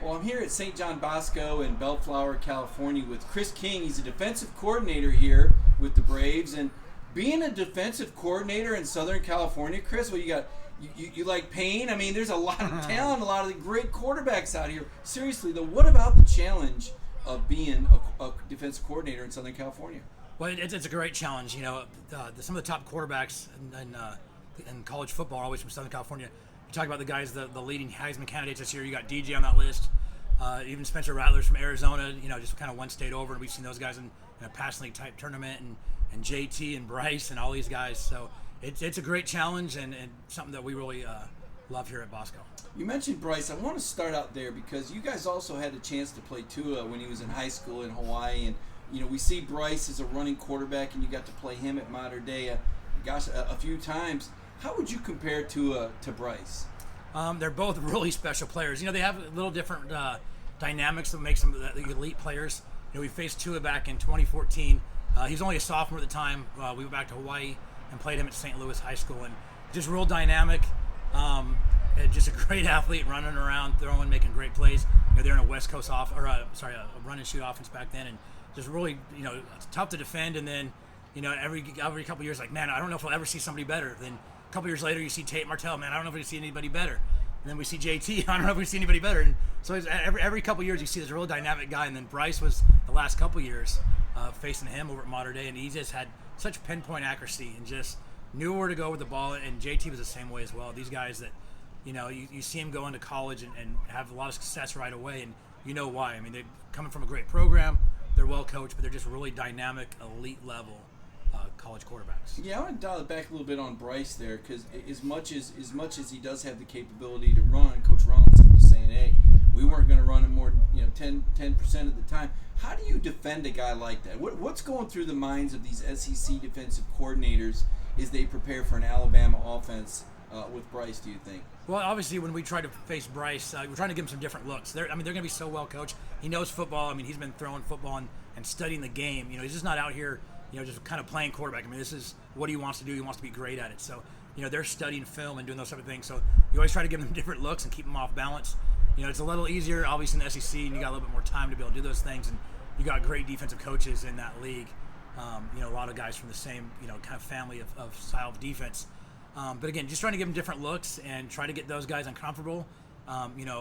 Well, I'm here at St. John Bosco in Bellflower, California with Chris King. He's a defensive coordinator here with the Braves. And being a defensive coordinator in Southern California, Chris, well, you like pain? I mean, there's a lot of talent, a lot of great quarterbacks out here. Seriously, though, what about the challenge of being a defensive coordinator in Southern California? Well, it's a great challenge. You know, some of the top quarterbacks in college football are always from Southern California. You talk about the guys, the leading Heisman candidates this year. You got DJ on that list. Even Spencer Rattler's from Arizona, just kind of one state over, and we've seen those guys in a passing league type tournament, and JT and Bryce and all these guys. So it's a great challenge and something that we really love here at Bosco. You mentioned Bryce. I want to start out there because you guys also had a chance to play Tua when he was in high school in Hawaii, and we see Bryce as a running quarterback, and you got to play him at Mater Dei, a few times. How would you compare Tua to Bryce? They're both really special players. They have a little different dynamics that makes them the elite players. We faced Tua back in 2014. He was only a sophomore at the time. We went back to Hawaii and played him at St. Louis High School, and just real dynamic. And just a great athlete, running around, throwing, making great plays. They're in a West Coast a run and shoot offense back then, and just really, it's tough to defend. And then, every couple of years, like, man, I don't know if we'll ever see somebody better. Then a couple years later, you see Tate Martell. Man, I don't know if we see anybody better. And then we see JT. I don't know if we see anybody better. And so every couple of years, you see this real dynamic guy. And then Bryce was the last couple of years facing him over at Mater Dei, and he just had such pinpoint accuracy and just knew where to go with the ball. And JT was the same way as well. These guys that, you see him go into college and have a lot of success right away, and you know why. I mean, they're coming from a great program. They're well coached, but they're just really dynamic, elite level college quarterbacks. Yeah, I want to dial it back a little bit on Bryce there, because as much as he does have the capability to run, Coach Robinson was saying, hey, we weren't going to run him more, 10% of the time. How do you defend a guy like that? What's going through the minds of these SEC defensive coordinators as they prepare for an Alabama offense with Bryce, do you think? Well, obviously, when we try to face Bryce, we're trying to give him some different looks. They're going to be so well coached. He knows football. I mean, he's been throwing football and studying the game. He's just not out here, just kind of playing quarterback. I mean, this is what he wants to do. He wants to be great at it. So, they're studying film and doing those type of things. So you always try to give them different looks and keep them off balance. It's a little easier, obviously, in the SEC, and you got a little bit more time to be able to do those things. And you got great defensive coaches in that league. A lot of guys from the same, kind of family of style of defense. But again, just trying to give them different looks and try to get those guys uncomfortable.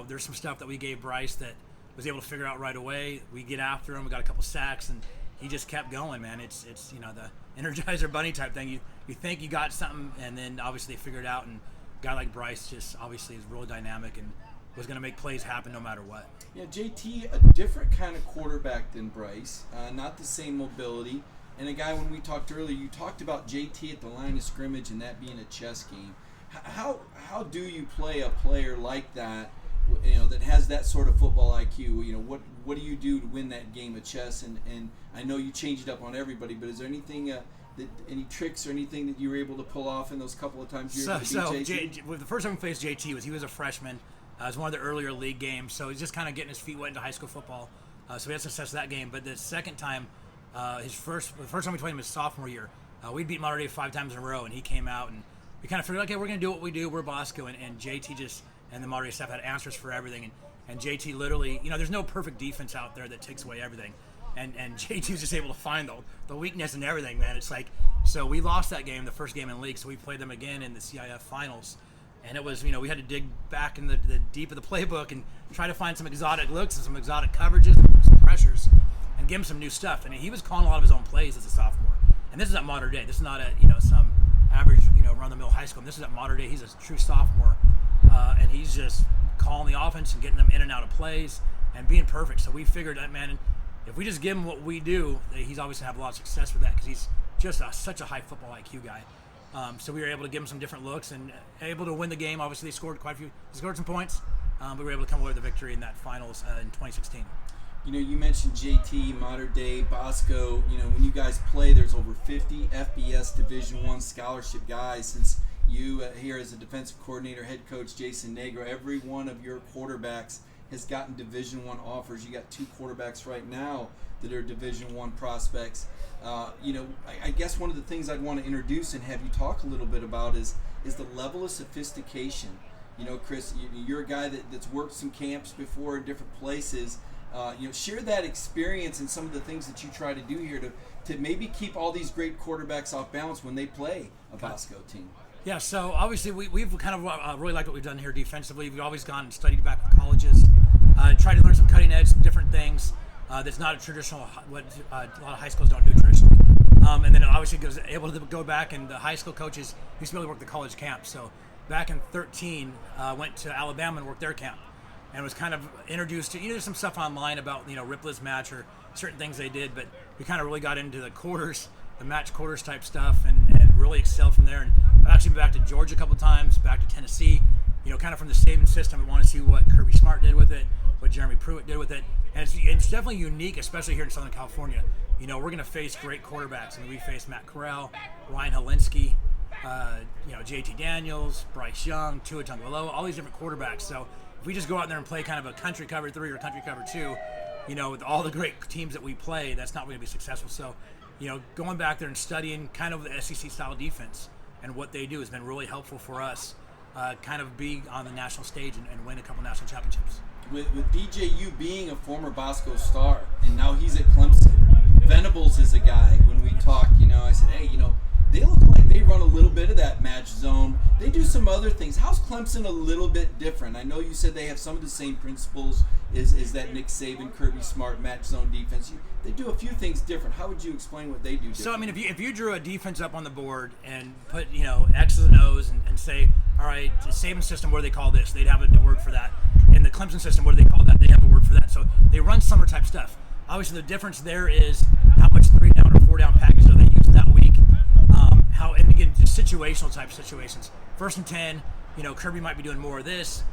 There's some stuff that we gave Bryce that was able to figure out right away. We get after him. We got a couple sacks, and he just kept going, man. It's the Energizer Bunny type thing. You think you got something, and then obviously they figure it out. And a guy like Bryce just obviously is really dynamic and was going to make plays happen no matter what. Yeah, JT, a different kind of quarterback than Bryce. Not the same mobility. And a guy, when we talked earlier, you talked about JT at the line of scrimmage and that being a chess game. How do you play a player like that, that has that sort of football IQ? What do you do to win that game of chess? And I know you change it up on everybody, but is there anything, any tricks or anything that you were able to pull off in those couple of times you were able to beat JT? The first time we faced JT he was a freshman. It was one of the earlier league games, so he's just kind of getting his feet wet into high school football. So we had success that game. But the second time, the first time we played him his sophomore year, we'd beat Mater Dei 5 times in a row, and he came out, and we kind of figured, okay, we're going to do what we do. We're Bosco, and JT and the Mater Dei staff had answers for everything, and JT literally, there's no perfect defense out there that takes away everything, and JT was just able to find the weakness in everything, man. It's like, so we lost that game, the first game in league, so we played them again in the CIF finals, and it was, we had to dig back in the deep of the playbook and try to find some exotic looks and some exotic coverages and some pressures, and give him some new stuff. And he was calling a lot of his own plays as a sophomore. And this is at Mater Dei. This is not at some average run-of-the-mill high school. And this is at Mater Dei. He's a true sophomore, and he's just calling the offense and getting them in and out of plays and being perfect. So we figured that, man, if we just give him what we do, he's obviously going to have a lot of success with that because he's just such a high football IQ guy. So we were able to give him some different looks and able to win the game. Obviously, they scored some points, but we were able to come away with the victory in that finals in 2016. You mentioned JT, Mater Dei, Bosco. When you guys play, there's over 50 FBS Division I scholarship guys. Since you here as a defensive coordinator, head coach Jason Negro, every one of your quarterbacks has gotten Division I offers. You got 2 quarterbacks right now that are Division I prospects. I guess one of the things I'd want to introduce and have you talk a little bit about is the level of sophistication Chris, you're a guy that's worked some camps before in different places. Share that experience and some of the things that you try to do here to maybe keep all these great quarterbacks off balance when they play a Bosco team. Yeah, so obviously we've kind of really liked what we've done here defensively. We've always gone and studied back with colleges, tried to learn some cutting edge, some different things that's not a traditional, what a lot of high schools don't do traditionally. And then obviously was able to go back, and the high school coaches used to be able to work the college camp. So back in 2013, went to Alabama and worked their camp, and was kind of introduced to there's some stuff online about Ripley's match or certain things they did, but we kind of really got into the quarters, the match quarters type stuff, and really excelled from there. And I've actually been back to Georgia a couple times, back to Tennessee, kind of from the same system. We want to see what Kirby Smart did with it, what Jeremy Pruitt did with it, and it's definitely unique, especially here in Southern California. We're going to face great quarterbacks. I mean, we face Matt Corral, Ryan Helinski, JT Daniels, Bryce Young, Tua Tagovailoa, all these different quarterbacks. So if we just go out there and play kind of a country cover 3 or country cover 2, with all the great teams that we play, that's not going to be successful. So, going back there and studying kind of the SEC style defense and what they do has been really helpful for us, kind of be on the national stage and win a couple national championships. With DJU being a former Bosco star, and now he's at Clemson, Venables is a guy, when we talk, I said, hey, they look like they run a little bit of that match zone. They do some other things. How's Clemson a little bit different? I know you said they have some of the same principles is that Nick Saban, Kirby Smart match zone defense. They do a few things different. How would you explain what they do different? So, I mean, if you drew a defense up on the board and put, X's and O's and say, all right, the Saban system, what do they call this? They'd have a word for that. In the Clemson system, what do they call that? They have a word for that. So they run summer type stuff. Obviously, the difference there is how much 3-down or 4-down packages are they using that week. And again, just situational type situations. 1st and 10, Kirby might be doing more of this,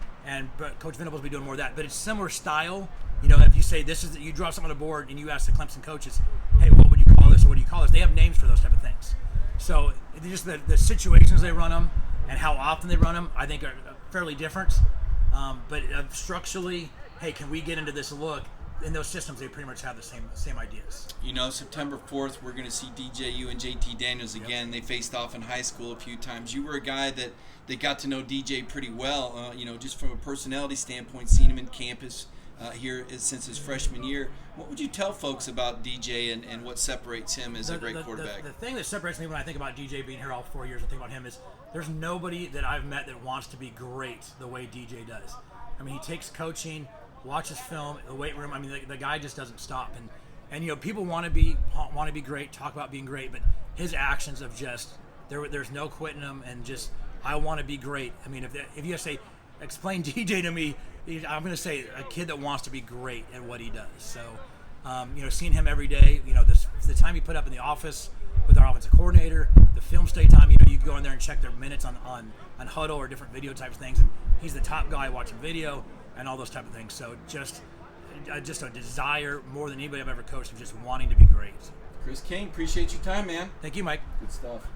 but Coach Venables will be doing more of that. But it's similar style. If you say you draw something on the board and you ask the Clemson coaches, hey, what would you call this or what do you call this? They have names for those type of things. So just the situations they run them and how often they run them, I think are fairly different. But structurally, hey, can we get into this look? In those systems, they pretty much have the same ideas. September 4th, we're going to see DJU and JT Daniels again. Yep. They faced off in high school a few times. You were a guy that got to know DJ pretty well, just from a personality standpoint, seen him in campus here since his freshman year. What would you tell folks about DJ and what separates him as a great quarterback? The thing that separates me when I think about DJ being here all 4 years and think about him is there's nobody that I've met that wants to be great the way DJ does. I mean, he takes coaching, watches film, the weight room. I mean, the guy just doesn't stop. And people want to be great, talk about being great, but his actions of just there's no quitting him and just I want to be great. I mean, if you say explain DJ to me, I'm going to say a kid that wants to be great at what he does. So, seeing him every day, the time he put up in the office with our offensive coordinator, the film stay time, you can go in there and check their minutes on huddle or different video types of things, and he's the top guy watching video and all those type of things. So just a desire more than anybody I've ever coached of just wanting to be great. Chris King, appreciate your time, man. Thank you, Mike. Good stuff.